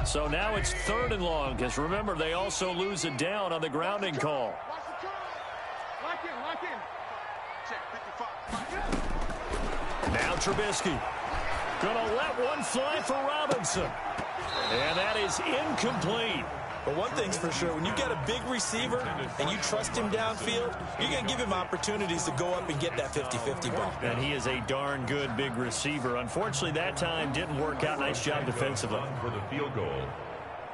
So now it's 3rd and long, because remember, they also lose it down on the grounding call. Now Trubisky. Gonna let one fly for Robinson. And that is incomplete. But one thing's for sure, when you get a big receiver and you trust him downfield, you're going to give him opportunities to go up and get that 50-50 ball. And he is a darn good big receiver. Unfortunately, that time didn't work out. Nice job defensively. For the field goal,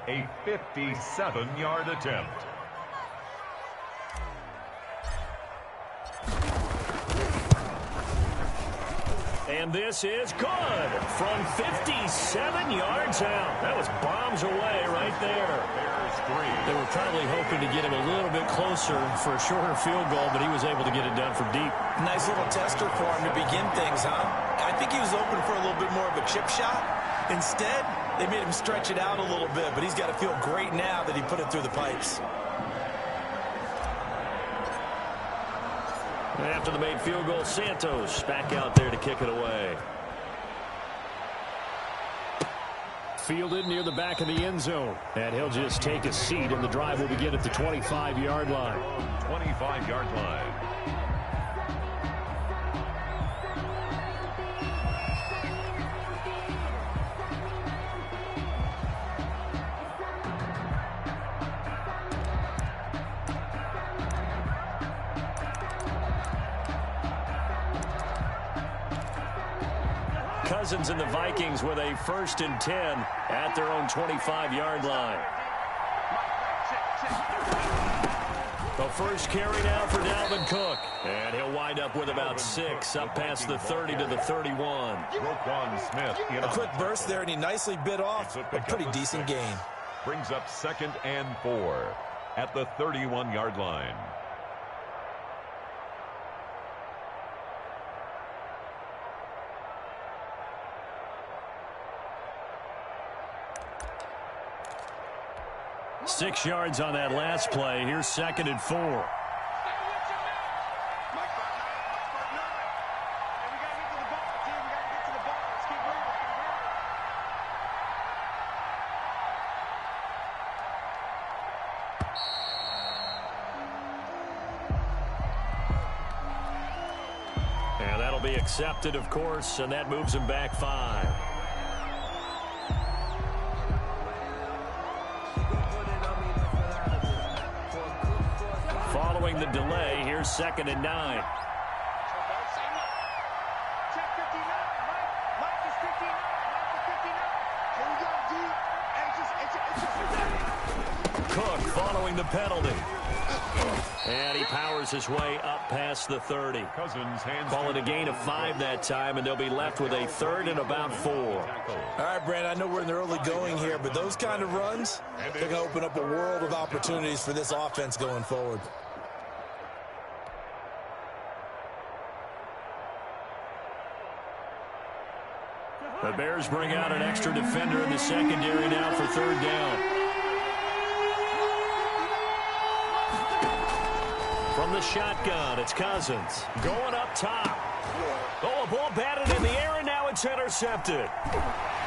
a 57-yard attempt. And this is good from 57 yards out. That was bombs away right there. They were probably hoping to get him a little bit closer for a shorter field goal, but he was able to get it done from deep. Nice little tester for him to begin things, huh? I think he was open for a little bit more of a chip shot. Instead, they made him stretch it out a little bit, but he's got to feel great now that he put it through the pipes. After the made field goal, Santos back out there to kick it away. Fielded near the back of the end zone. And he'll just take a seat, and the drive will begin at the 25-yard line. 25-yard line. Cousins and the Vikings with a 1st and 10 at their own 25-yard line. The first carry now for Dalvin Cook. And he'll wind up with about 6 up past the 30 to the 31. Roquan Smith in a quick burst there, and he nicely bit off a pretty decent gain. Brings up 2nd and 4 at the 31-yard line. Six yards on that last play. Here's 2nd and 4. And that'll be accepted, of course, and that moves him back 5. Following the delay, here's 2nd and 9. Cook following the penalty. And he powers his way up past the 30. Call it a gain of 5 that time, and they'll be left with a 3rd and about 4. All right, Brandon, I know we're in the early going here, but those kind of runs, they're going to open up a world of opportunities for this offense going forward. The Bears bring out an extra defender in the secondary now for 3rd down. From the shotgun, it's Cousins going up top. Oh, a ball batted in the air, and now it's intercepted.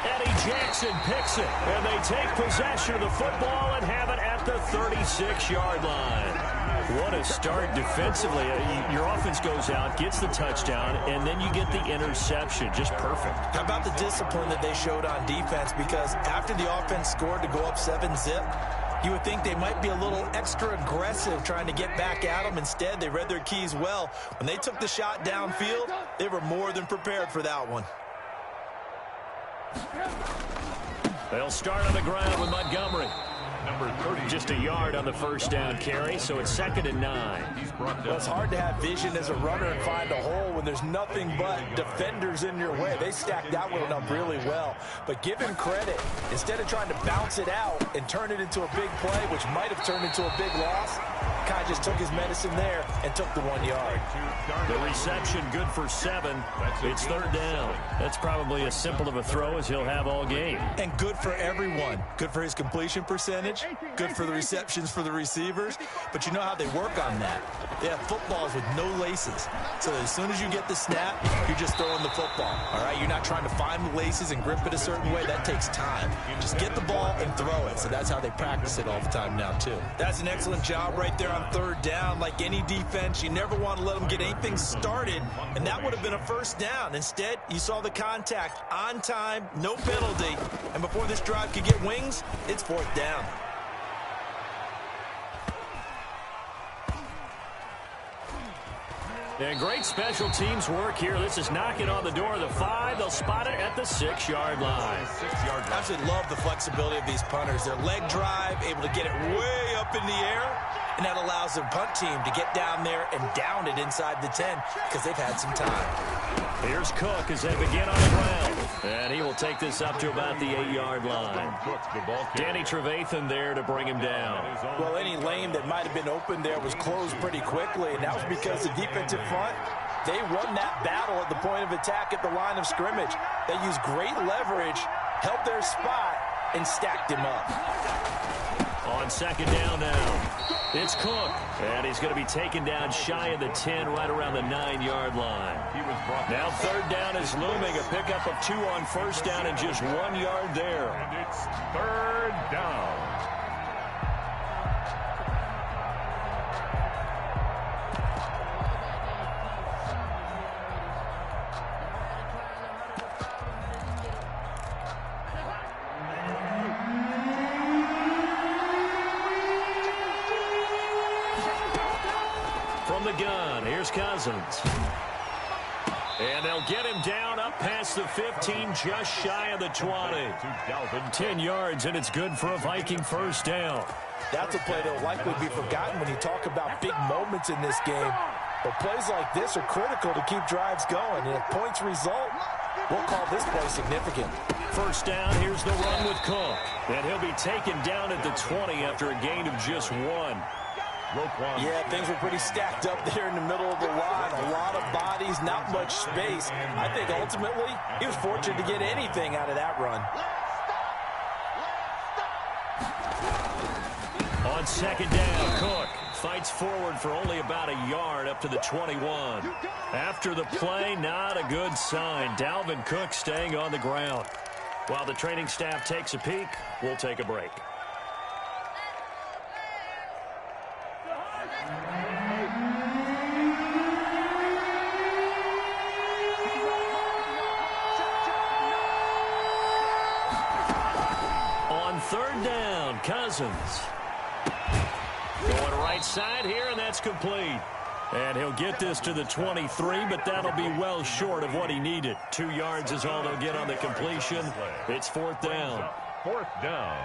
Eddie Jackson picks it, and they take possession of the football and have it at the 36-yard line. What a start defensively. Your offense goes out, gets the touchdown, and then you get the interception. Just perfect. How about the discipline that they showed on defense? Because after the offense scored to go up 7-zip, you would think they might be a little extra aggressive trying to get back at them. Instead, they read their keys well. When they took the shot downfield, they were more than prepared for that one. They'll start on the ground with Montgomery. Number 30. Just a yard on the first down carry, so it's 2nd and 9. Well, it's hard to have vision as a runner and find a hole when there's nothing but defenders in your way. They stacked that one up really well. But give him credit. Instead of trying to bounce it out and turn it into a big play, which might have turned into a big loss, Malachi just took his medicine there and took the 1 yard. The reception good for 7. It's third down. That's probably as simple of a throw as he'll have all game. And good for everyone. Good for his completion percentage. Good for the receptions for the receivers. But you know how they work on that. They have footballs with no laces. So as soon as you get the snap, you're just throwing the football. All right, you're not trying to find the laces and grip it a certain way. That takes time. Just get the ball and throw it. So that's how they practice it all the time now, too. That's an excellent job right there on third down. Like any defense, you never want to let them get anything started, and that would have been a first down. Instead, you saw the contact on time, no penalty, and before this drive could get wings, it's fourth down. And great special teams work here. This is knocking on the door of the 5. They'll spot it at the 6-yard line. I absolutely love the flexibility of these punters. Their leg drive, able to get it way up in the air, and that allows the punt team to get down there and down it inside the 10 because they've had some time. Here's Cook as they begin on the ground. And he will take this up to about the 8-yard line. Danny Trevathan there to bring him down. Well, any lane that might have been open there was closed pretty quickly, and that was because the defensive front, they won that battle at the point of attack at the line of scrimmage. They used great leverage, held their spot, and stacked him up. On second down now, it's Cook, and he's going to be taken down shy of the 10, right around the 9-yard line. Now third down is looming, a pickup of 2 on first down and just 1 yard there. And it's third down. From the gun, here's Cousins. And they'll get him down up past the 15, just shy of the 20. 10 yards, and it's good for a Viking first down. That's a play that will likely be forgotten when you talk about big moments in this game. But plays like this are critical to keep drives going. And if points result, we'll call this play significant. First down, here's the run with Cook. And he'll be taken down at the 20 after a gain of just 1. Yeah, things were pretty stacked up there in the middle of the line. A lot of bodies, not much space. I think ultimately he was fortunate to get anything out of that run. On second down, Cook fights forward for only about a yard up to the 21. After the play, not a good sign. Dalvin Cook staying on the ground. While the training staff takes a peek, we'll take a break. Third down, Cousins. Going right side here, and that's complete. And he'll get this to the 23, but that'll be well short of what he needed. 2 yards is all they'll get on the completion. It's fourth down. Fourth down.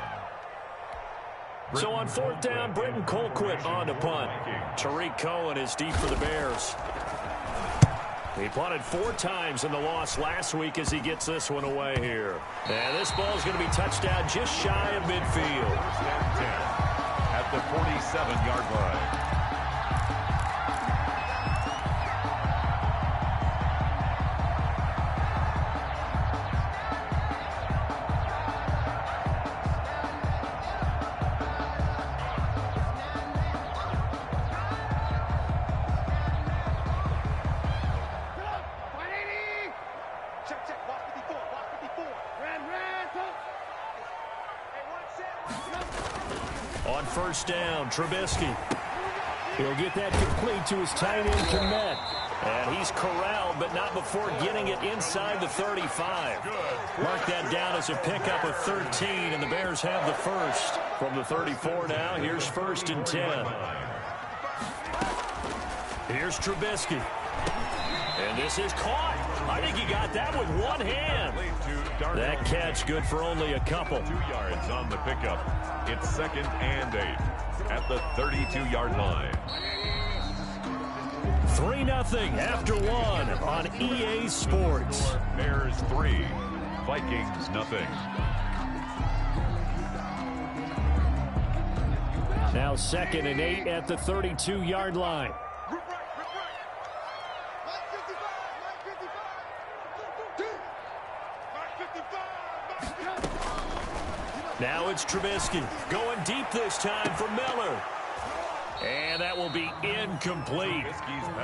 So on fourth down, Britton Colquitt on to punt. Tariq Cohen is deep for the Bears. He punted 4 times in the loss last week as he gets this one away here. And this ball is going to be touched down just shy of midfield. At the 47-yard line. On first down, Trubisky. He'll get that complete to his tight end, Kmet. And he's corralled, but not before getting it inside the 35. Mark that down as a pickup of 13, and the Bears have the first. From the 34 now, here's first and 10. Here's Trubisky. And this is caught. I think he got that with one hand. That catch good for only a couple. 2 yards on the pickup. It's second and 8 at the 32-yard line. 3-0 after 1 on EA Sports. Bears 3, Vikings nothing. Now Now 2nd and 8 at the 32-yard line. Now it's Trubisky going deep this time for Miller. And that will be incomplete.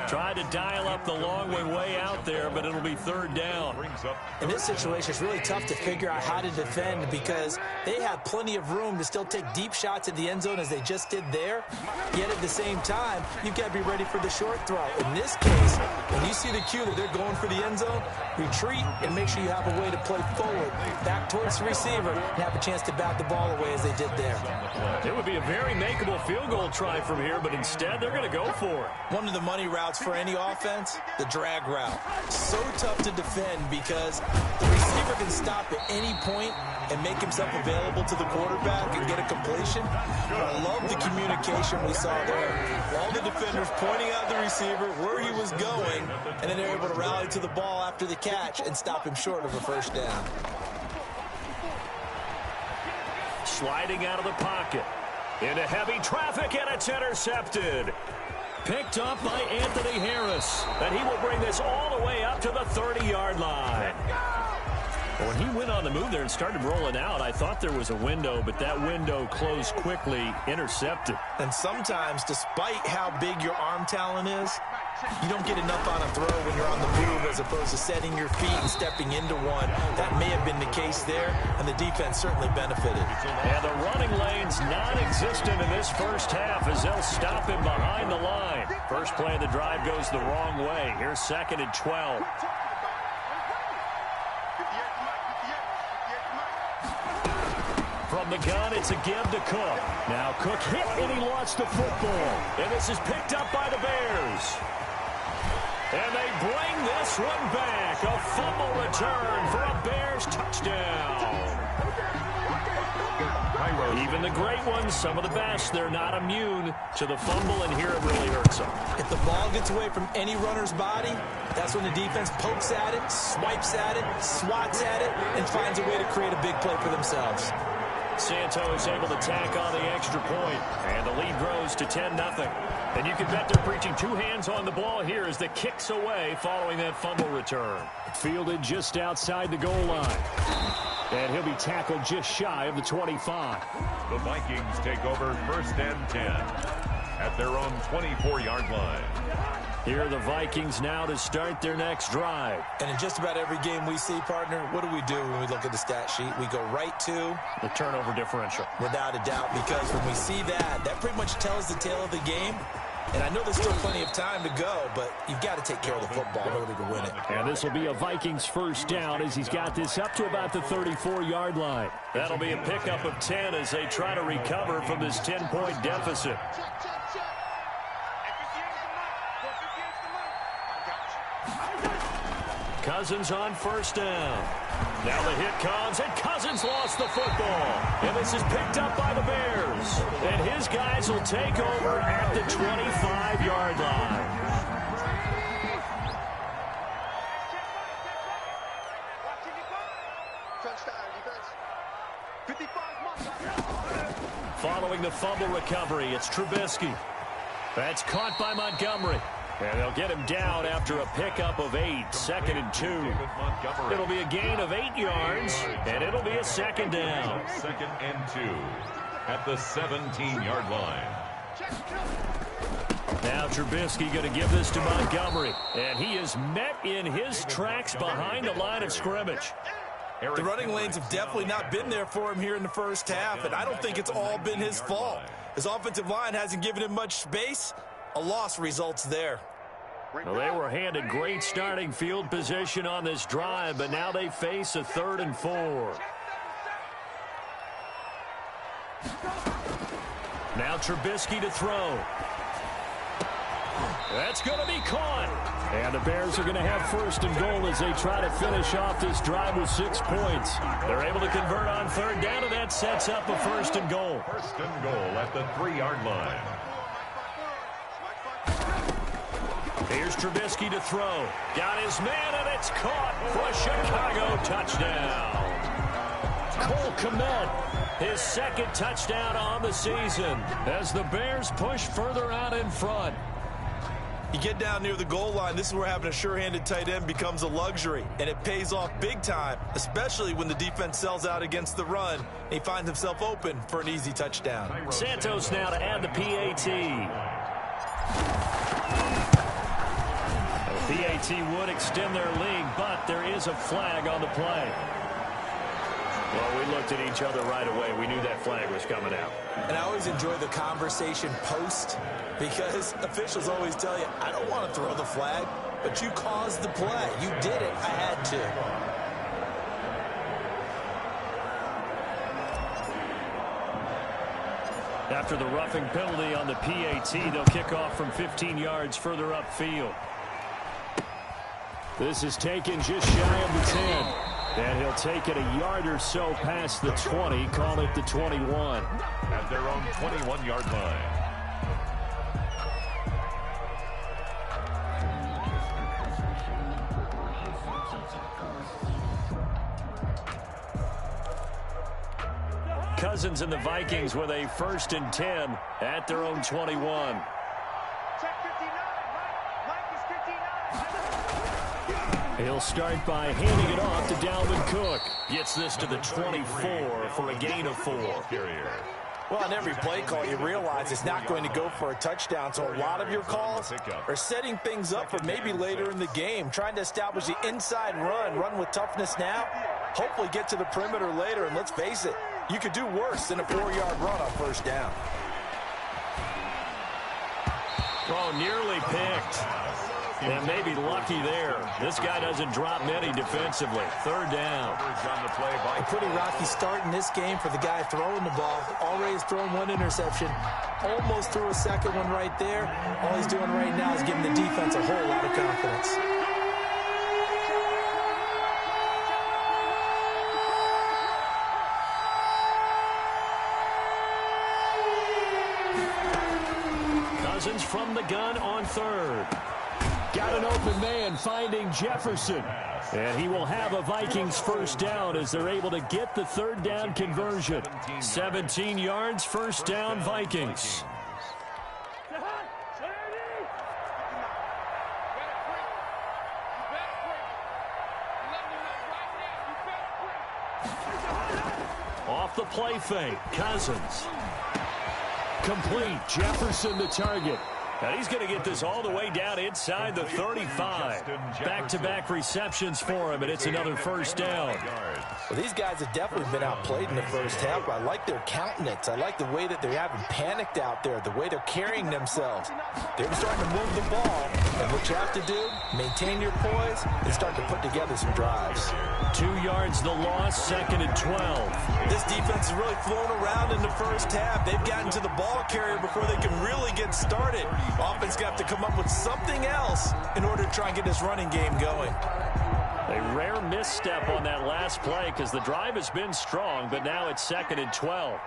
Tried to dial up the long way out there, but it'll be 3rd down. In this situation, it's really tough to figure out how to defend because they have plenty of room to still take deep shots at the end zone as they just did there. Yet at the same time, you've got to be ready for the short throw. In this case, when you see the cue that they're going for the end zone, retreat and make sure you have a way to play forward, back towards the receiver, and have a chance to bat the ball away as they did there. It would be a very makeable field goal try from here, but instead they're going to go for it. One of the money routes for any offense, the drag route. So tough to defend because the receiver can stop at any point and make himself available to the quarterback and get a completion. But I love the communication we saw there. All the defenders pointing out the receiver, where he was going, and then they're able to rally to the ball after the catch and stop him short of a 1st down. Sliding out of the pocket. Into heavy traffic, and it's intercepted. Picked up by Anthony Harris. And he will bring this all the way up to the 30-yard line. When he went on the move there and started rolling out, I thought there was a window, but that window closed quickly, intercepted. And sometimes, despite how big your arm talent is, you don't get enough on a throw when you're on the move as opposed to setting your feet and stepping into one. That may have been the case there, and the defense certainly benefited. And the running lane's non-existent in this first half as they'll stop him behind the line. First play of the drive goes the wrong way. Here's 2nd and 12. From the gun, it's a give to Cook. Now Cook hit, and he lost the football. And this is picked up by the Bears. And they bring this one back. A fumble return for a Bears touchdown. Even the great ones, some of the best, they're not immune to the fumble, and here it really hurts them. If the ball gets away from any runner's body, that's when the defense pokes at it, swipes at it, swats at it, and finds a way to create a big play for themselves. Santo is able to tack on the extra point, and the lead grows to 10-0. And you can bet they're preaching 2 hands on the ball here as the kick's away following that fumble return. Fielded just outside the goal line. And he'll be tackled just shy of the 25. The Vikings take over 1st and 10 at their own 24-yard line. Here are the Vikings now to start their next drive. And in just about every game we see, partner, what do when we look at the stat sheet? We go right to the turnover differential. Without a doubt, because when we see that, that pretty much tells the tale of the game. And I know there's still plenty of time to go, but you've got to take care of the football in order to win it. And this will be a Vikings 1st down as he's got this up to about the 34-yard line. That'll be a pickup of 10 as they try to recover from this 10-point deficit. Cousins on 1st down. Now the hit comes, and Cousins lost the football. And this is picked up by the Bears. And his guys will take over at the 25-yard line. Following the fumble recovery, it's Trubisky. That's caught by Montgomery. And they'll get him down after a pickup of 8, 2nd and 2. It'll be a gain of 8 yards, and it'll be a 2nd down. 2nd and 2 at the 17-yard line. Now Trubisky going to give this to Montgomery, and he is met in his tracks behind the line of scrimmage. The running lanes have definitely not been there for him here in the first half, and I don't think it's all been his fault. His offensive line hasn't given him much space. A loss results there. Well, they were handed great starting field position on this drive, but now they face a 3rd and 4. Now Trubisky to throw. That's going to be caught. And the Bears are going to have 1st and goal as they try to finish off this drive with 6 points. They're able to convert on 3rd down, and that sets up a 1st and goal. 1st and goal at the 3-yard line. Here's Trubisky to throw. Got his man, and it's caught for a Chicago touchdown. Cole Kmet his second touchdown on the season as the Bears push further out in front. You get down near the goal line, this is where having a sure-handed tight end becomes a luxury, and it pays off big time, especially when the defense sells out against the run, and he finds himself open for an easy touchdown. Santos now to add the PAT. The PAT would extend their lead, but there is a flag on the play. Well, we looked at each other right away. We knew that flag was coming out. And I always enjoy the conversation post because officials always tell you, I don't want to throw the flag, but you caused the play. You did it. I had to. After the roughing penalty on the PAT, they'll kick off from 15 yards further upfield. This is taken just shy of the 10. And he'll take it a yard or so past the 20, call it the 21. At their own 21-yard line. Cousins and the Vikings with a 1st and 10 at their own 21. He'll start by handing it off to Dalvin Cook. Gets this to the 24 for a gain of 4. Well, on every play call, you realize it's not going to go for a touchdown, so a lot of your calls are setting things up for maybe later in the game, trying to establish the inside run with toughness now, hopefully get to the perimeter later, and let's face it, you could do worse than a 4-yard run on 1st down. Oh, nearly picked. And maybe lucky there. This guy doesn't drop many defensively. 3rd down. A pretty rocky start in this game for the guy throwing the ball. Already has thrown 1 interception. Almost threw a 2nd one right there. All he's doing right now is giving the defense a whole lot of confidence. Cousins from the gun on 3rd. Got an open man finding Jefferson. And he will have a Vikings 1st down as they're able to get the 3rd down conversion. 17 yards, 1st down Vikings. Off the play fake, Cousins. Complete, Jefferson the target. And he's going to get this all the way down inside the 35. Back-to-back receptions for him, and it's another 1st down. Well, these guys have definitely been outplayed in the 1st half. I like their countenance. I like the way that they haven't panicked out there, the way they're carrying themselves. They're starting to move the ball, and what you have to do, maintain your poise and start to put together some drives. 2 yards the loss, 2nd and 12. This defense has really flown around in the 1st half. They've gotten to the ball carrier before they can really get started. Offense got to come up with something else in order to try and get this running game going. A rare misstep on that last play because the drive has been strong, but now it's 2nd and 12.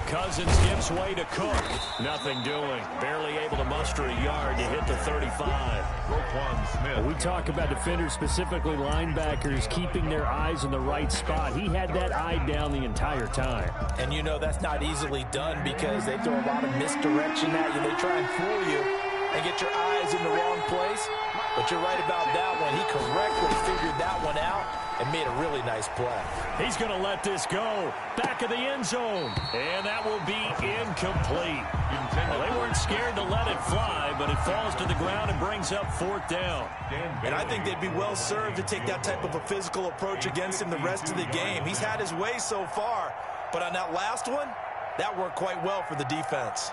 Cousins gives way to Cook. Nothing doing. Barely able to muster a yard to hit the 35. We talk about defenders, specifically linebackers, keeping their eyes in the right spot. He had that eye down the entire time. And you know that's not easily done because they throw a lot of misdirection at you. They try and fool you and get your eyes in the wrong place. But you're right about that one. He correctly figured that one out and made a really nice play. He's going to let this go. Back of the end zone. And that will be incomplete. Well, they weren't scared to let it fly, but it falls to the ground and brings up 4th down. And I think they'd be well served to take that type of a physical approach against him the rest of the game. He's had his way so far, but on that last one, that worked quite well for the defense.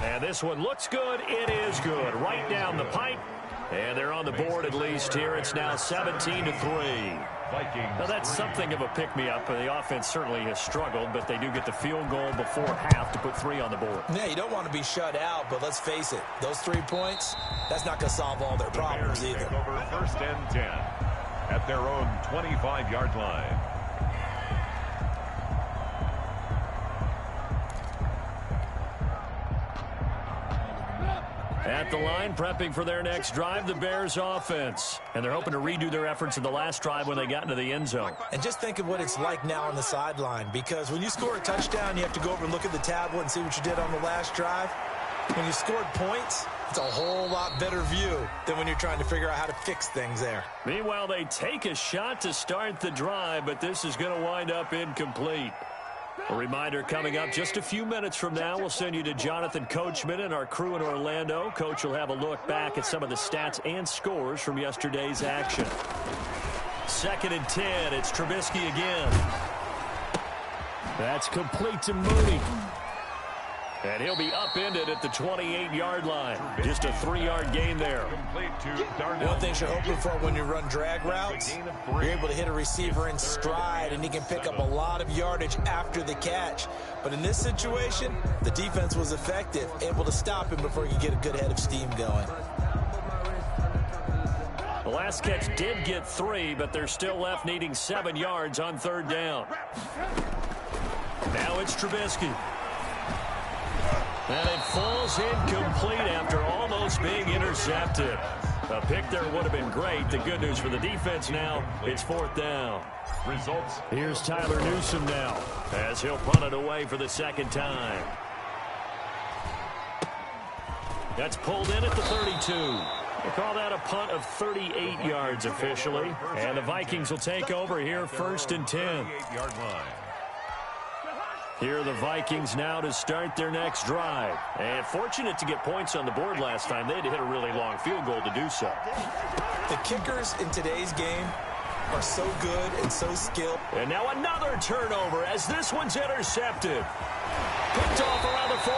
And this one looks good. It is good. Right down the pipe. And they're on the board at least here. It's now 17-3. Now that's something of a pick-me-up. The offense certainly has struggled, but they do get the field goal before half to put 3 on the board. Yeah, you don't want to be shut out, but let's face it, those 3 points, that's not going to solve all their problems either. Over 1st and 10 at their own 25-yard line. At the line, prepping for their next drive, the Bears offense. And they're hoping to redo their efforts in the last drive when they got into the end zone. And just think of what it's like now on the sideline, because when you score a touchdown, you have to go over and look at the tablet and see what you did on the last drive. When you scored points, it's a whole lot better view than when you're trying to figure out how to fix things there. Meanwhile, they take a shot to start the drive, but this is going to wind up incomplete. A reminder coming up just a few minutes from now. We'll send you to Jonathan Coachman and our crew in Orlando. Coach will have a look back at some of the stats and scores from yesterday's action. 2nd and 10. It's Trubisky again. That's complete to Mooney. And he'll be upended at the 28-yard line. Just a 3-yard gain there. One thing you're hoping for when you run drag routes, you're able to hit a receiver in stride, and he can pick up a lot of yardage after the catch. But in this situation, the defense was effective, able to stop him before he could get a good head of steam going. The last catch did get 3, but they're still left needing 7 yards on 3rd down. Now it's Trubisky. And it falls incomplete after almost being intercepted. A pick there would have been great. The good news for the defense now, it's 4th down. Results. Here's Tyler Newsome now as he'll punt it away for the 2nd time. That's pulled in at the 32. We'll call that a punt of 38 yards officially. And the Vikings will take over here 1st and 10. 38-yard line. Here are the Vikings now to start their next drive. And fortunate to get points on the board last time. They had to hit a really long field goal to do so. The kickers in today's game are so good and so skilled. And now another turnover as this one's intercepted. Picked off around the 41.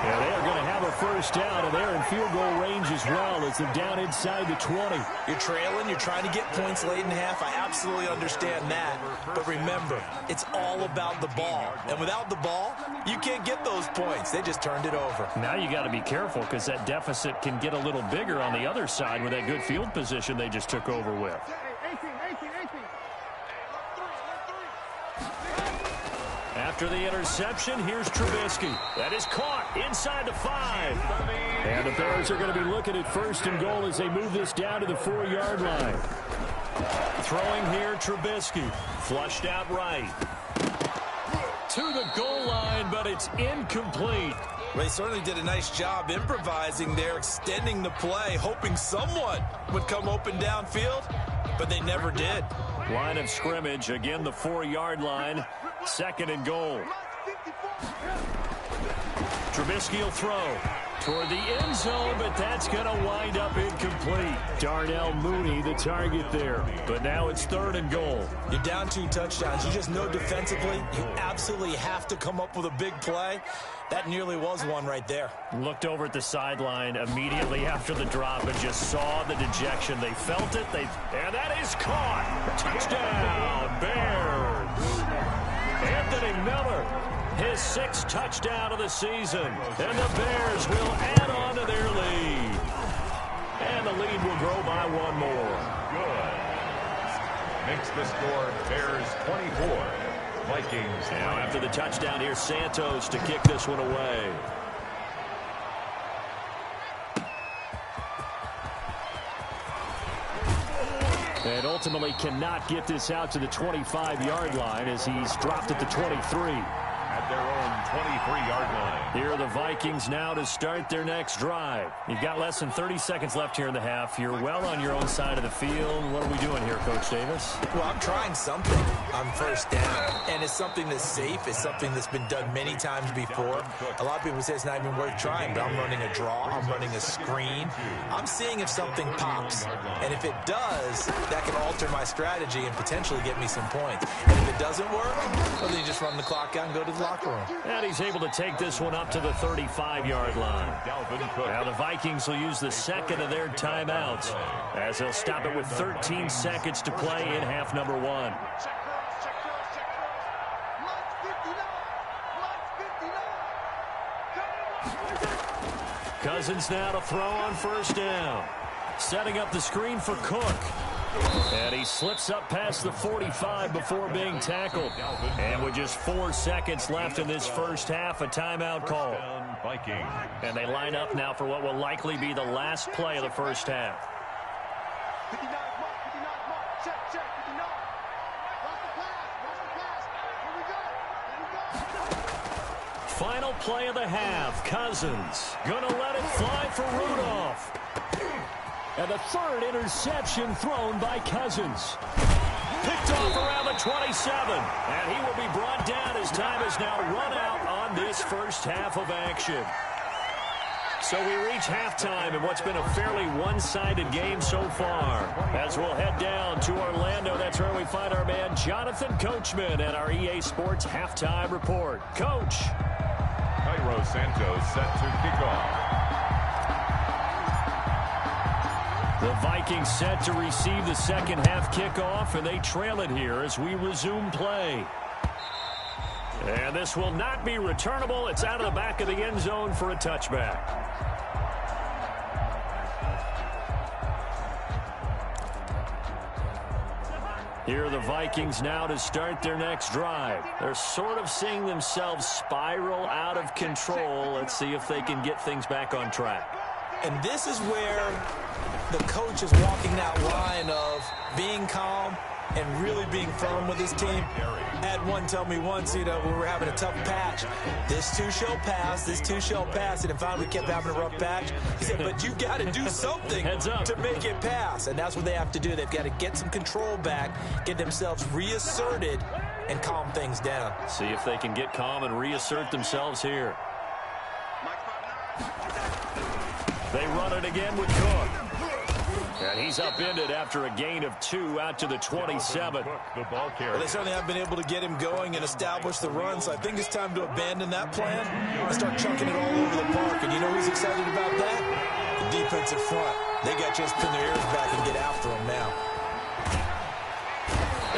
Yeah, they are going to have a 1st down, and they're in field goal range as well as they're down inside the 20. You're trailing. You're trying to get points late in half. I absolutely understand that. But remember, it's all about the ball. And without the ball, you can't get those points. They just turned it over. Now you got to be careful because that deficit can get a little bigger on the other side with that good field position they just took over with. After the interception, here's Trubisky. That is caught inside the 5. And the Bears are going to be looking at 1st and goal as they move this down to the 4-yard line. Throwing here, Trubisky. Flushed out right. To the goal line, but it's incomplete. They certainly did a nice job improvising there, extending the play, hoping someone would come open downfield, but they never did. Line of scrimmage, again the 4-yard line. 2nd and goal. Trubisky will throw toward the end zone, but that's going to wind up incomplete. Darnell Mooney, the target there. But now it's 3rd and goal. You're down 2 touchdowns. You just know defensively you absolutely have to come up with a big play. That nearly was one right there. Looked over at the sideline immediately after the drop and just saw the dejection. They felt it. And that is caught. Touchdown, Bears. Anthony Miller, his 6th touchdown of the season. And the Bears will add on to their lead. And the lead will grow by 1 more. Good. Makes the score Bears 24. Vikings. Now after the touchdown, here's Santos to kick this one away. And ultimately cannot get this out to the 25-yard line as he's dropped at the 23. At their own 23-yard line. Here are the Vikings now to start their next drive. You've got less than 30 seconds left here in the half. You're well on your own side of the field. What are we doing here, Coach Davis? Well, I'm trying something on 1st down, and it's something that's safe. It's something that's been done many times before. A lot of people say it's not even worth trying, but I'm running a draw. I'm running a screen. I'm seeing if something pops, and if it does, that can alter my strategy and potentially get me some points. And if it doesn't work, well, then you just run the clock out and go to the locker room. And he's able to take this one up to the 35-yard line. Now the Vikings will use the 2nd of their timeouts as they'll stop it with 13 seconds to play in half number 1. Cousins now to throw on 1st down. Setting up the screen for Cook. And he slips up past the 45 before being tackled. And with just 4 seconds left in this 1st half, a timeout call. Vikings. And they line up now for what will likely be the last play of the first half. 59 mark, 59 mark. Check, 59. Watch the pass. Here we go. Final play of the half. Cousins gonna let it fly for Rudolph. And the third interception thrown by Cousins. Picked off around the 27. And he will be brought down as time has now run out on this first half of action. So we reach halftime in what's been a fairly one-sided game so far. As we'll head down to Orlando, that's where we find our man Jonathan Coachman at our EA Sports Halftime Report. Coach. Cairo Santos set to kick off. The Vikings set to receive the second half kickoff, and they trail it here as we resume play. And this will not be returnable. It's out of the back of the end zone for a touchback. Here are the Vikings now to start their next drive. They're sort of seeing themselves spiral out of control. Let's see if they can get things back on track. And this is where the coach is walking that line of being calm and really being firm with his team. Had one tell me once, we were having a tough patch. This too shall pass, this too shall pass. And finally we kept having a rough patch. He said, but you got to do something to make it pass. And that's what they have to do. They've got to get some control back, get themselves reasserted, and calm things down. See if they can get calm and reassert themselves here. They run it again with Cook. And he's upended after a gain of 2 out to the 27. The ball carrier. Well, they certainly have been able to get him going and establish the run, so I think it's time to abandon that plan and start chunking it all over the park. And you know who's excited about that? The defensive front. They got to just pin their ears back and get after him now.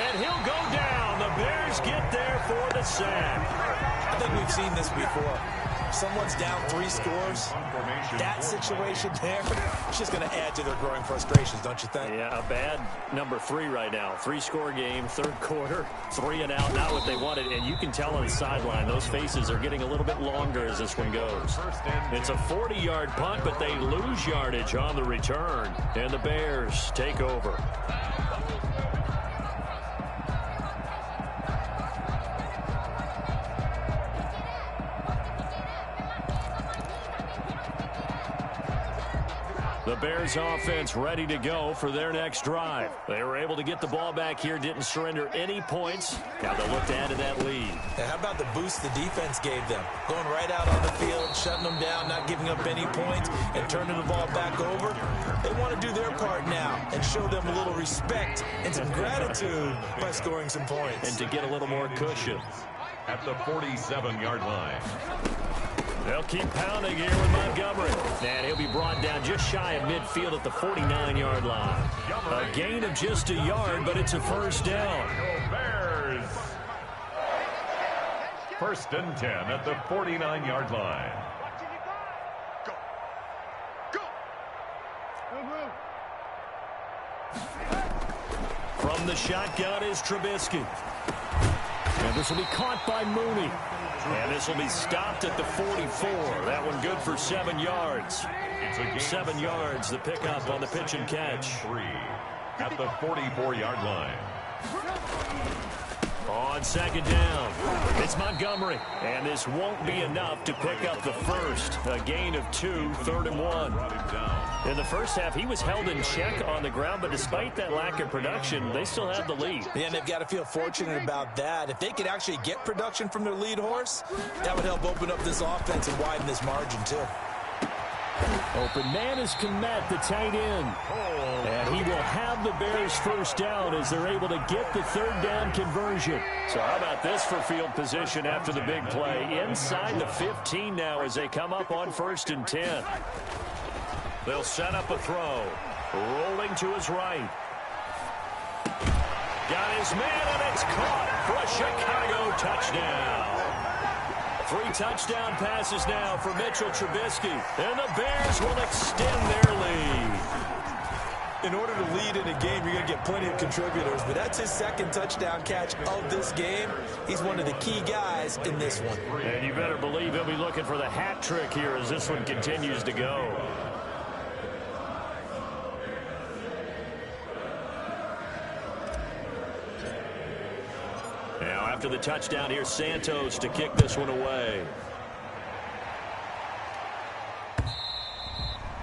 And he'll go down. The Bears get there for the sack. I think we've seen this before. Someone's down 3 scores. That situation there, it's just going to add to their growing frustrations, don't you think? Yeah, a bad number 3 right now. 3-score game, third quarter, 3 and out, not what they wanted. And you can tell on the sideline, those faces are getting a little bit longer as this one goes. It's a 40-yard punt, but they lose yardage on the return. And the Bears take over. The Bears offense ready to go for their next drive. They were able to get the ball back here, didn't surrender any points. Now they'll look to add to that lead. And how about the boost the defense gave them? Going right out on the field, shutting them down, not giving up any points, and turning the ball back over. They want to do their part now and show them a little respect and some gratitude by scoring some points. And to get a little more cushion. At the 47-yard line. They'll keep pounding here with Montgomery. And he'll be brought down just shy of midfield at the 49-yard line. A gain of just a yard, but it's a first down. Bears. First and 10 at the 49-yard line. From the shotgun is Trubisky. And this will be caught by Mooney. And this will be stopped at the 44. That one good for 7 yards. 7 yards, the pickup on the pitch and catch. 3 at the 44-yard line. On second down, it's Montgomery. And this won't be enough to pick up the first. A gain of 2, 3rd and 1. In the first half, he was held in check on the ground, but despite that lack of production, they still have the lead. Yeah, and they've got to feel fortunate about that. If they could actually get production from their lead horse, that would help open up this offense and widen this margin, too. Open man is Kmet, the tight end. And he will have the Bears first down as they're able to get the 3rd down conversion. So how about this for field position after the big play? Inside the 15 now as they come up on 1st and 10. They'll set up a throw. Rolling to his right. Got his man, and it's caught for a Chicago touchdown. 3 touchdown passes now for Mitchell Trubisky. And the Bears will extend their lead. in order to lead in a game, you're going to get plenty of contributors. But that's his second touchdown catch of this game. He's one of the key guys in this one. And you better believe he'll be looking for the hat trick here as this one continues to go. Now, after the touchdown, here's Santos to kick this one away.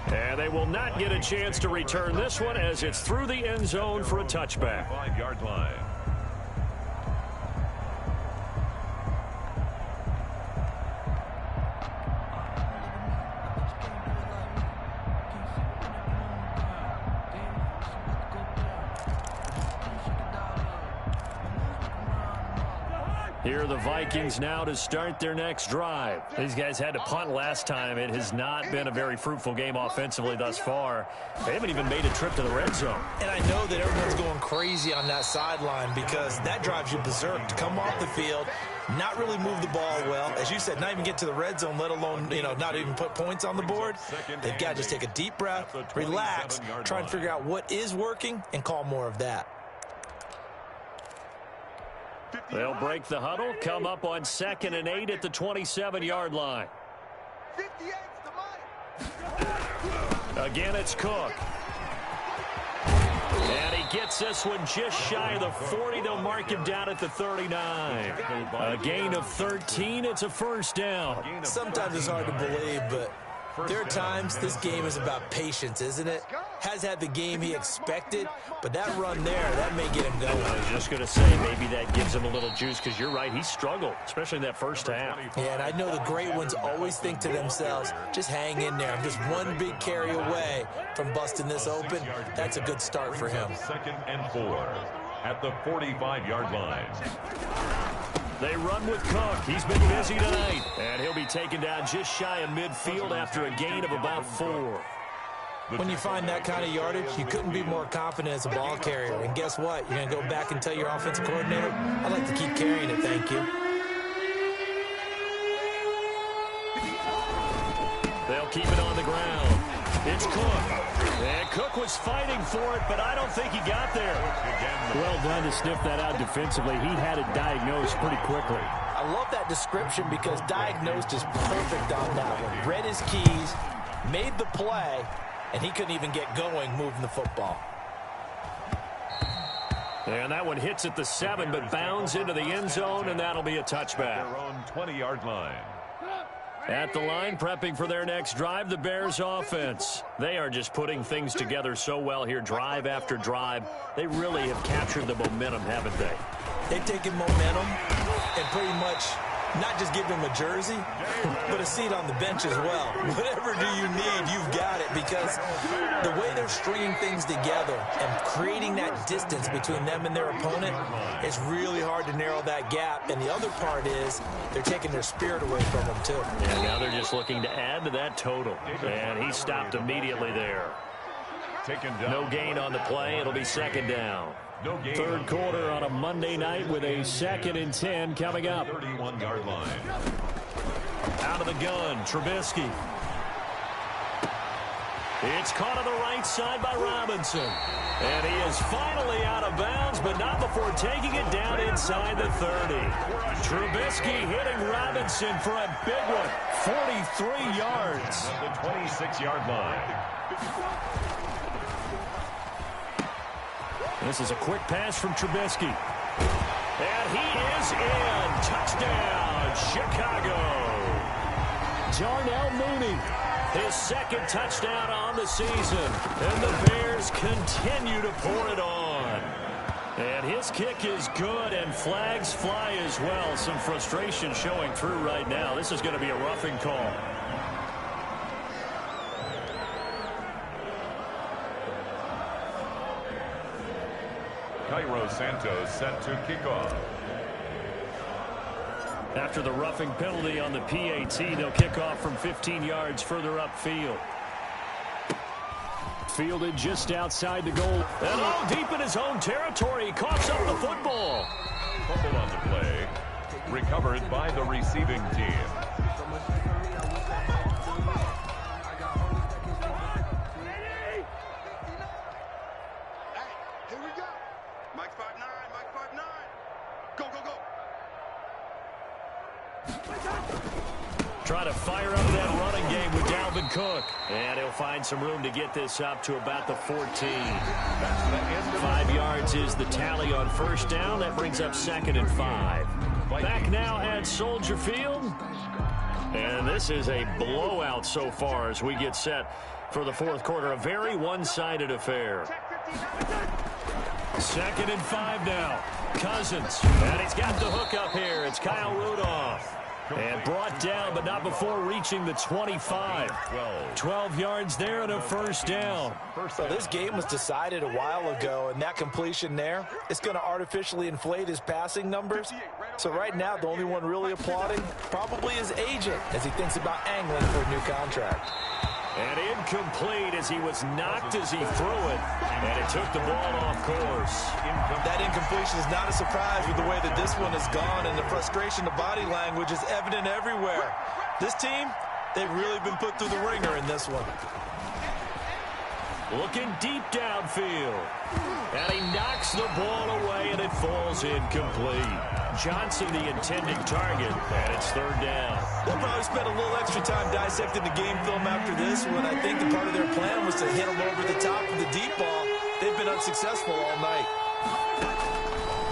And they will not get a chance to return this one as it's through the end zone for a touchback. 5-yard line. Here are the Vikings now to start their next drive. These guys had to punt last time. It has not been a very fruitful game offensively thus far. They haven't even made a trip to the red zone. And I know that everyone's going crazy on that sideline because that drives you berserk to come off the field, not really move the ball well. As you said, not even get to the red zone, let alone, not even put points on the board. They've got to just take a deep breath, relax, try and figure out what is working, and call more of that. They'll break the huddle, come up on 2nd and 8 at the 27-yard line. 58's the money. Again, it's Cook. And he gets this one just shy of the 40. They'll mark him down at the 39. A gain of 13. It's a first down. Sometimes it's hard to believe, but there are times this game is about patience, isn't it? Has had the game he expected, but that run there, that may get him going. I was just going to say, maybe that gives him a little juice, because you're right, he struggled, especially in that first half. Yeah, and I know the great ones always think to themselves, just hang in there. I'm just one big carry away from busting this open. That's a good start for him. 2nd and 4 at the 45-yard line. They run with Cook. He's been busy tonight. And he'll be taken down just shy of midfield after a gain of about 4. When you find that kind of yardage, you couldn't be more confident as a ball carrier. And guess what? You're going to go back and tell your offensive coordinator, I'd like to keep carrying it, thank you. They'll keep it on the ground. It's Cook. And Cook was fighting for it, but I don't think he got there. Well done to sniff that out defensively. He had it diagnosed pretty quickly. I love that description because diagnosed is perfect on that one. Read his keys, made the play, and he couldn't even get going moving the football. And that one hits at the 7, but bounds into the end zone, and that'll be a touchback. Their own 20-yard line. At the line, prepping for their next drive, the Bears offense. They are just putting things together so well here, drive after drive. They really have captured the momentum, haven't they? They've taken momentum and pretty much not just give him a jersey, but a seat on the bench as well. Whatever do you need, you've got it, because the way they're stringing things together and creating that distance between them and their opponent, it's really hard to narrow that gap. And the other part is they're taking their spirit away from them, too. And now they're just looking to add to that total. And he stopped immediately there. No gain on the play. It'll be 2nd down. Third quarter on a Monday night with a 2nd and 10 coming up. 31-yard line. Out of the gun, Trubisky. It's caught on the right side by Robinson. And he is finally out of bounds, but not before taking it down inside the 30. Trubisky hitting Robinson for a big one. 43 yards. At the 26-yard line. This is a quick pass from Trubisky. And he is in. Touchdown, Chicago. Darnell Mooney, his 2nd touchdown on the season. And the Bears continue to pour it on. And his kick is good, and flags fly as well. Some frustration showing through right now. This is going to be a roughing call. Cairo Santos set to kick off. After the roughing penalty on the PAT, they'll kick off from 15 yards further upfield. Fielded just outside the goal. And oh, deep in his own territory, he coughs up the football. Fumble on the play. Recovered by the receiving team. Trying to fire up that running game with Dalvin Cook. And he'll find some room to get this up to about the 14. 5 yards is the tally on first down. That brings up 2nd and 5. Back now at Soldier Field. And this is a blowout so far as we get set for the fourth quarter. A very one-sided affair. 2nd and 5 now. Cousins. And he's got the hook up here. It's Kyle Rudolph. And brought down, but not before reaching the 25. 12 yards there and a first down. So this game was decided a while ago, and that completion there, it's going to artificially inflate his passing numbers. So right now, the only one really applauding probably his agent as he thinks about angling for a new contract. And incomplete as he was knocked as he threw it. And it took the ball off course. That incompletion is not a surprise with the way that this one has gone, and the frustration, the body language is evident everywhere. This team, they've really been put through the ringer in this one. Looking deep downfield. And he knocks the ball away, and it falls incomplete. Johnson, the intended target, and it's 3rd down. They'll probably spend a little extra time dissecting the game film after this one. I think the part of their plan was to hit them over the top of the deep ball. They've been unsuccessful all night.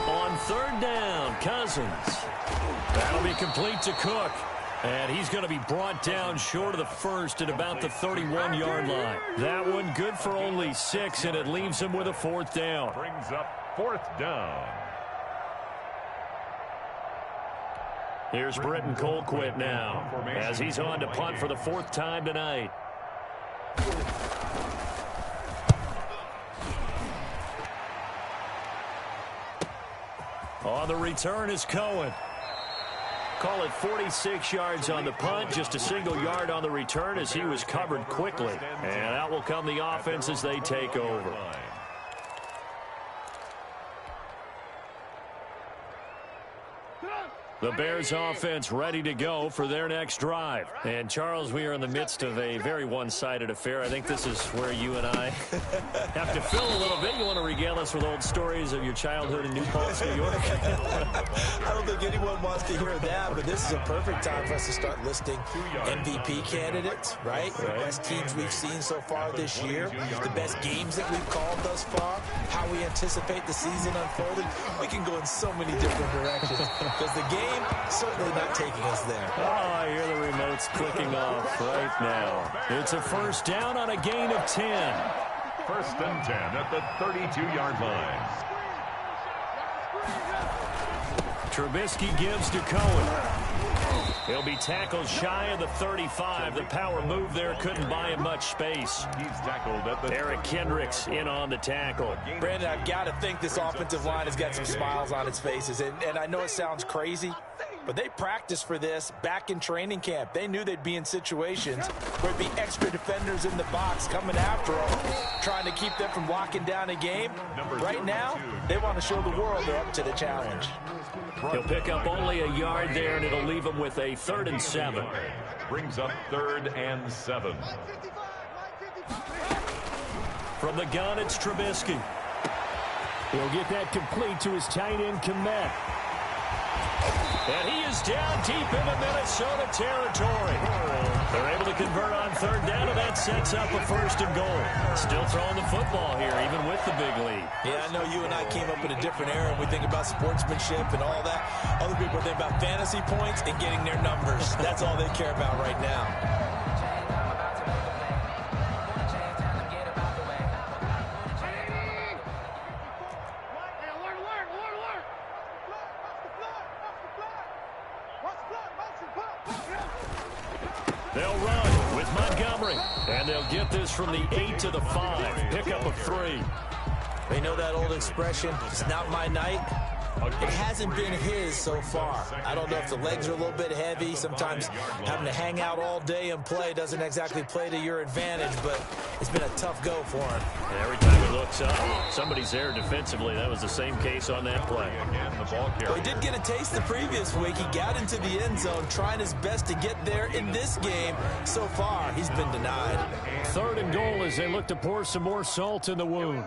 On 3rd down, Cousins. That'll be complete to Cook. And he's going to be brought down short of the first at about the 31-yard line. That one good for only 6, and it leaves him with a 4th down. Brings up 4th down. Here's Britton Colquitt now as he's on to punt for the 4th time tonight. On the return is Cohen. Call it 46 yards on the punt, just a single yard on the return as he was covered quickly. And out will come the offense as they take over. The Bears offense ready to go for their next drive. And, Charles, we are in the midst of a very one-sided affair. I think this is where you and I have to fill a little bit. You want to regale us with old stories of your childhood in New Paltz, New York? I don't think anyone wants to hear that, but this is a perfect time for us to start listing MVP candidates, right? The best teams we've seen so far this year, the best games that we've called thus far, how we anticipate the season unfolding. We can go in so many different directions because the game certainly not taking us there. Oh, I hear the remotes clicking off right now. It's a 1st down on a gain of 10. 1st and 10 at the 32-yard line. Trubisky gives to Cohen. He'll be tackled shy of the 35. The power move there couldn't buy him much space. He's tackled at the Eric Kendricks in on the tackle. Brandon, I've got to think this offensive line has got some smiles on its faces. And I know it sounds crazy, but they practiced for this back in training camp. They knew they'd be in situations where there'd be extra defenders in the box coming after them, trying to keep them from locking down a game. Right now, they want to show the world they're up to the challenge. He'll pick up only a yard there, and it'll leave him with a 3rd and 7. Brings up 3rd and 7. From the gun, it's Trubisky. He'll get that complete to his tight end, Kmet. And he is down deep into Minnesota territory. They're able to convert on 3rd down, and that sets up a 1st and goal. Still throwing the football here, even with the big lead. Yeah, I know you and I came up in a different era, and we think about sportsmanship and all that. Other people think about fantasy points and getting their numbers. That's all they care about right now. They'll run with Montgomery, and they'll get this from the 8 to the 5. Pick up a 3. They know that old expression, it's not my night. It hasn't been his so far. I don't know if the legs are a little bit heavy. Sometimes having to hang out all day and play doesn't exactly play to your advantage, but it's been a tough go for him. And every time he looks up, somebody's there defensively. That was the same case on that play. Well, he did get a taste the previous week. He got into the end zone, trying his best to get there in this game. So far, he's been denied. 3rd and goal as they look to pour some more salt in the wound.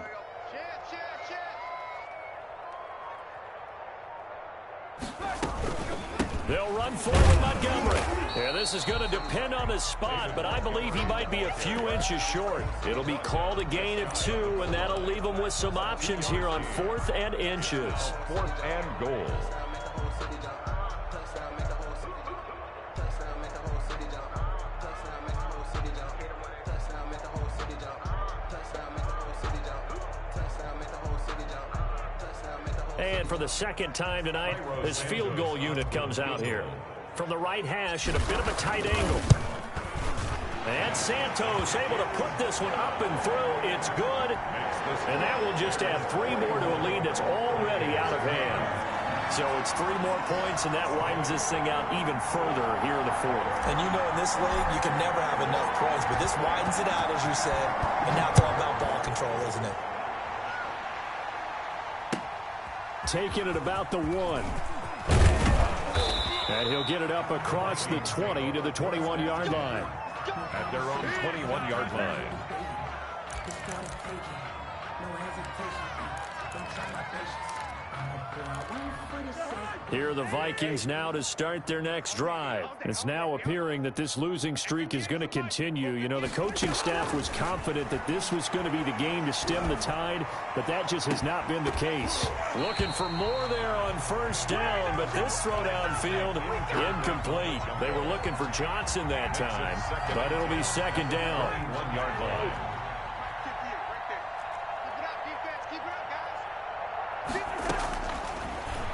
They'll run forward Montgomery. Yeah, this is going to depend on the spot, but I believe he might be a few inches short. It'll be called a gain of 2, and that'll leave him with some options here on 4th and inches. 4th and goal. And for the second time tonight, this field goal unit comes out here. From the right hash at a bit of a tight angle. And Santos able to put this one up and through. It's good. And that will just add 3 more to a lead that's already out of hand. So it's 3 more points, and that widens this thing out even further here in the 4th. And you know in this league, you can never have enough points, but this widens it out, as you said. And now it's all about ball control, isn't it? Taking it about the 1. And he'll get it up across the 20 to the 21-yard line. At their own 21-yard line. Here are the Vikings now to start their next drive. It's now appearing that this losing streak is going to continue. You know, the coaching staff was confident that this was going to be the game to stem the tide, but that just has not been the case. Looking for more there on first down, but this throw downfield incomplete. They were looking for Johnson that time, but it'll be second down. 1-yard line.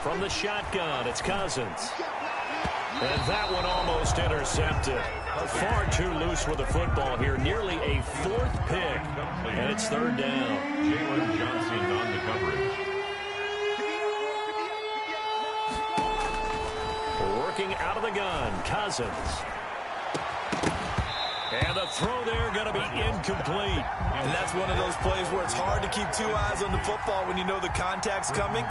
From the shotgun, it's Cousins. And that one almost intercepted. Far too loose with the football here. Nearly a 4th pick. And it's 3rd down. Jalen Johnson on the coverage. Working out of the gun, Cousins. And the throw there going to be incomplete. And that's one of those plays where it's hard to keep 2 eyes on the football when you know the contact's coming,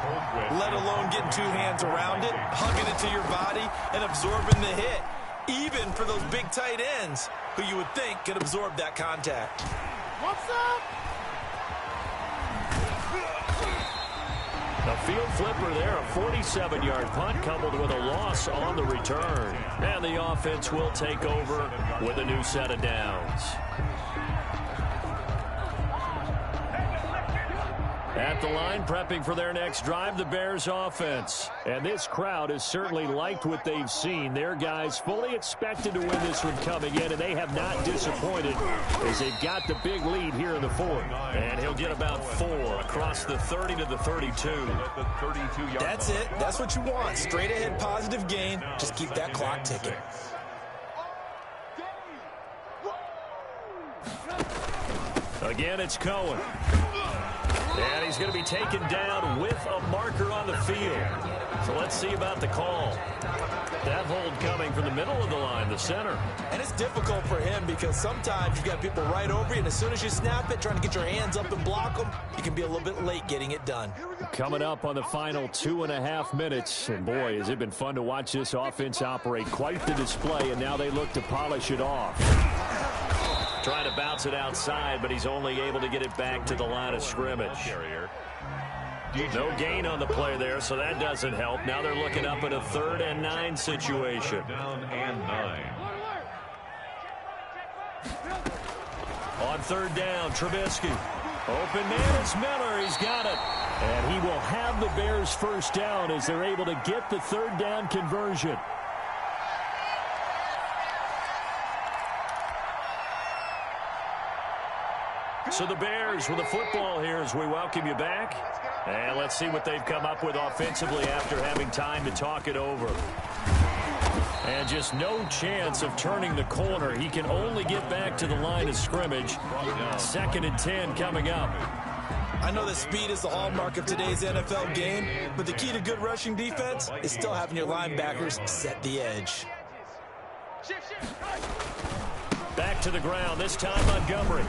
let alone getting 2 hands around it, hugging it to your body, and absorbing the hit. Even for those big tight ends who you would think could absorb that contact. What's up? A field flipper there, a 47-yard punt coupled with a loss on the return. And the offense will take over with a new set of downs. At the line, prepping for their next drive, the Bears offense. And this crowd has certainly liked what they've seen. Their guys fully expected to win this one coming in, and they have not disappointed as they've got the big lead here in the 4th. And he'll get about 4 across the 30 to the 32. That's it. That's what you want. Straight ahead positive gain. Just keep that clock ticking. Again, it's Cohen. And he's going to be taken down with a marker on the field. So let's see about the call. That hold coming from the middle of the line, the center. And it's difficult for him because sometimes you've got people right over you, and as soon as you snap it, trying to get your hands up and block them, you can be a little bit late getting it done. Coming up on the final 2.5 minutes. And boy, has it been fun to watch this offense operate. Quite the display, and now they look to polish it off. Trying to bounce it outside, but he's only able to get it back to the line of scrimmage. No gain on the play there, so that doesn't help. Now they're looking up at a 3rd and 9 situation. Down and 9. On 3rd down, Trubisky. Open man is Miller. He's got it. And he will have the Bears first down as they're able to get the 3rd down conversion. So the Bears with the football here as we welcome you back. And let's see what they've come up with offensively after having time to talk it over. And just no chance of turning the corner. He can only get back to the line of scrimmage. 2nd and 10 coming up. I know that speed is the hallmark of today's NFL game, but the key to good rushing defense is still having your linebackers set the edge. Back to the ground, this time Montgomery.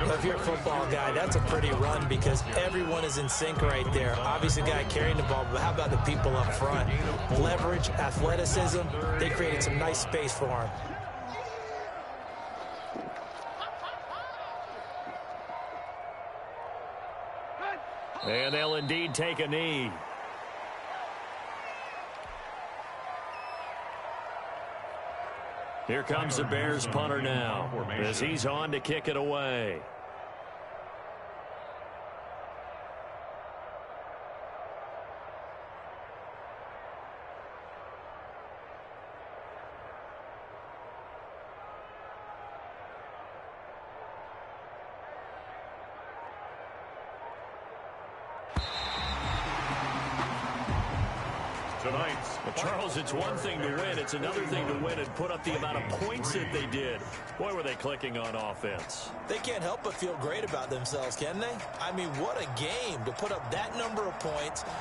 Well, if you're a football guy, that's a pretty run because everyone is in sync right there. Obviously, the guy carrying the ball, but how about the people up front? Leverage, athleticism, they created some nice space for him. And they'll indeed take a knee. Here comes the Bears punter now as he's on to kick it away. Well, Charles, it's one thing to win. It's another thing to win and put up the amount of points that they did. Boy, were they clicking on offense. They can't help but feel great about themselves, can they? I mean, what a game to put up that number of points